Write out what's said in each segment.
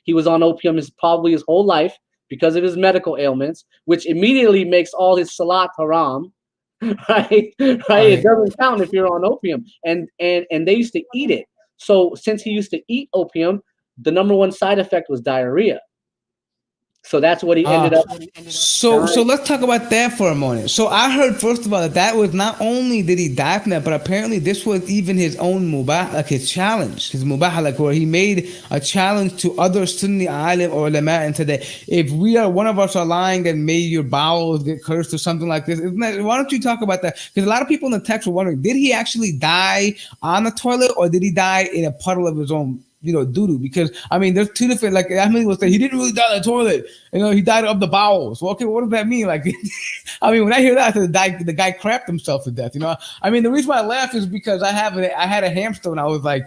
He was on opium probably his whole life because of his medical ailments, which immediately makes all his salat haram. Right, right. It doesn't count if you're on opium, and they used to eat it. So since he used to eat opium, the number one side effect was diarrhea. So that's what he ended up. So let's talk about that for a moment. So I heard first of all that was not only did he die from that, but apparently this was even his own mubah, like his challenge, his mubah, like where he made a challenge to other Sunni alim or ulama and said that if one of us are lying, then may your bowels get cursed or something like this. Isn't that, why don't you talk about that? Because a lot of people in the text were wondering, did he actually die on the toilet or did he die in a puddle of his own, doo-doo? Because I mean, there's two different. Like Ahmed will say, he didn't really die in the toilet. He died of the bowels. Well, okay, what does that mean? Like, I mean, when I hear that, the guy crapped himself to death. I mean, the reason why I laugh is because I had a hamster when I was like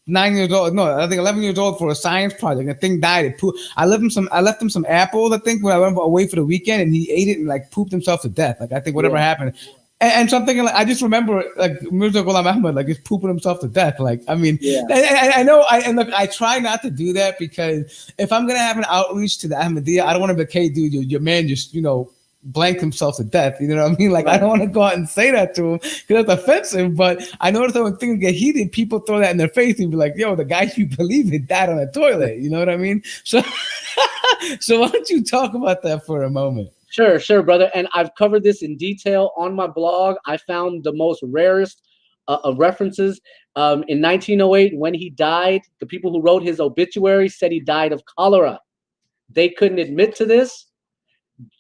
9 years old. No, I think 11 years old for a science project. The thing died. I left him some apples. I think when I went away for the weekend, and he ate it and like pooped himself to death. Like I think whatever happened. And so I'm thinking, like, I just remember, like, Mirza Ghulam Ahmad, like, just pooping himself to death. Like, I mean, I know, and look, I try not to do that because if I'm going to have an outreach to the Ahmadiyya, I don't want to be like, hey, dude, your man just, blanked himself to death. You know what I mean? Like, I don't want to go out and say that to him because that's offensive. But I noticed that when things get heated, people throw that in their face and be like, yo, the guy you believe in died on the toilet. You know what I mean? So, so why don't you talk about that for a moment? Sure, brother. And I've covered this in detail on my blog. I found the most rarest of references. In 1908, when he died, the people who wrote his obituary said he died of cholera. They couldn't admit to this.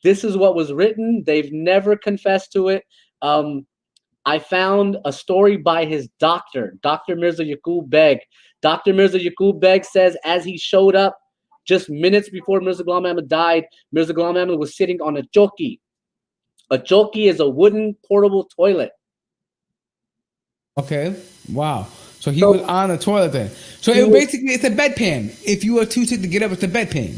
This is what was written. They've never confessed to it. I found a story by his doctor, Dr. Mirza Yaqub Beg. Dr. Mirza Yaqub Beg says as he showed up, just minutes before Mirza Ghulam Ahmad died, Mirza Ghulam Ahmad was sitting on a choki. A choki is a wooden portable toilet. Okay. Wow. So he was on the toilet then. So basically it's a bedpan. If you were too sick to get up, it's a bedpan.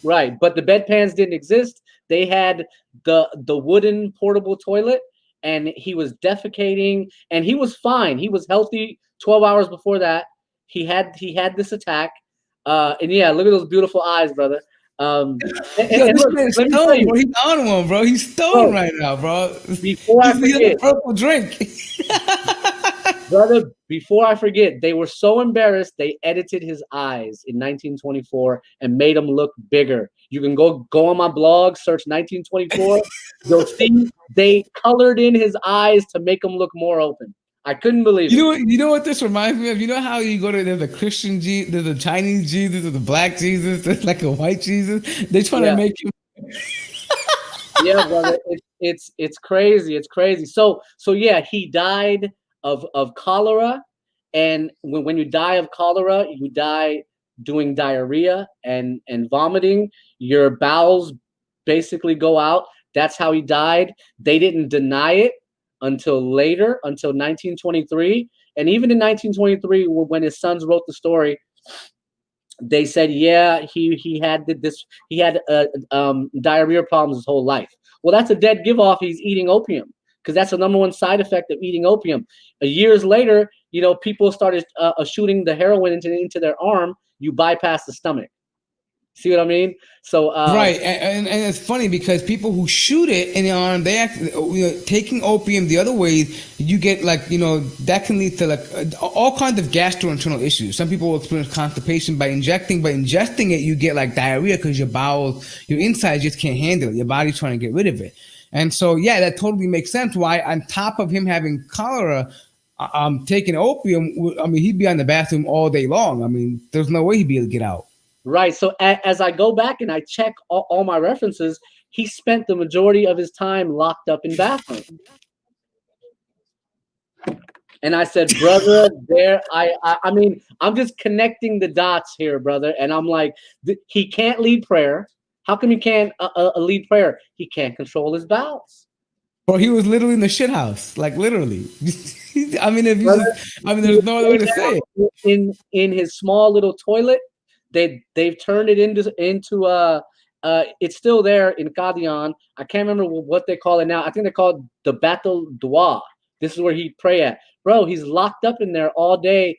Right. But the bedpans didn't exist. They had the wooden portable toilet, and he was defecating, and he was fine. He was healthy 12 hours before that. He had this attack. And yeah, look at those beautiful eyes, brother. Yo, this man's stoned, bro. He's on one, bro. He's stoned right now, bro. Before I forget, a purple drink. Brother, before I forget, they were so embarrassed, they edited his eyes in 1924 and made them look bigger. You can go on my blog, search 1924. You'll see they colored in his eyes to make them look more open. I couldn't believe it. You know what this reminds me of? You know how you go to there's a Christian Jesus, there's a Chinese Jesus, there's a black Jesus, there's like a white Jesus. They're trying to make you. Yeah, brother, it's crazy. It's crazy. So yeah, he died of cholera, and when you die of cholera, you die doing diarrhea and vomiting. Your bowels basically go out. That's how he died. They didn't deny it until later, until 1923. And even in 1923, when his sons wrote the story, they said, yeah, he had diarrhea problems his whole life. Well, that's a dead give off. He's eating opium, because that's the number one side effect of eating opium. Years later, people started shooting the heroin into their arm. You bypass the stomach. See what I mean? So right, and it's funny because people who shoot it in the arm, they taking opium the other way, you get that can lead to all kinds of gastrointestinal issues. Some people will experience constipation by ingesting it. You get diarrhea because your bowels, your insides just can't handle it. Your body's trying to get rid of it, and so yeah, that totally makes sense. Why on top of him having cholera, taking opium, I mean, he'd be on the bathroom all day long. I mean, there's no way he'd be able to get out. Right. So as I go back and I check all my references, he spent the majority of his time locked up in bathrooms. And I said, brother, I mean, I'm just connecting the dots here, brother. And I'm like, he can't lead prayer. How come he can't lead prayer? He can't control his bowels. Or he was literally in the shit house, literally. I mean, there's no other way to say it. In his small little toilet. They've turned it into it's still there in Qadian. I can't remember what they call it now. I think they call it the Battle Dua. This is where he'd pray at. Bro, he's locked up in there all day